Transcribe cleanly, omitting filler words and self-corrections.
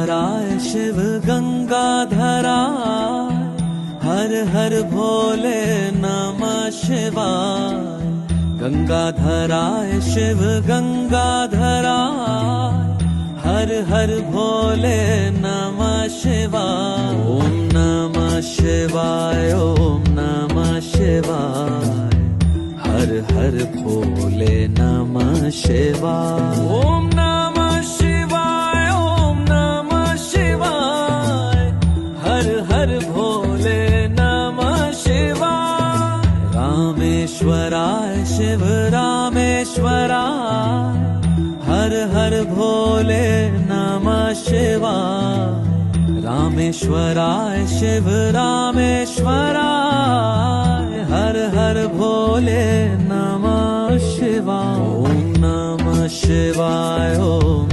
रामेश्वराय शिव गंगाधराय हर हर भोले नमः शिवाय। गंगाधराय शिव गंगाधराय हर हर भोले नमः शिवाय। ओम नमः शिवाय ओम नमः शिवाय हर हर भोले नमः शिवाय। ओम नमः शिवाय ओम नमः शिवाय हर हर भोले नमः शिवाय। रामेश्वराय शिव रामेश्वराय हर हर भोले नमः शिवाय। रामेश्वराय शिव रामेश्वराय हर हर भोले नमः शिवाय। ओम नमः शिवाय ओम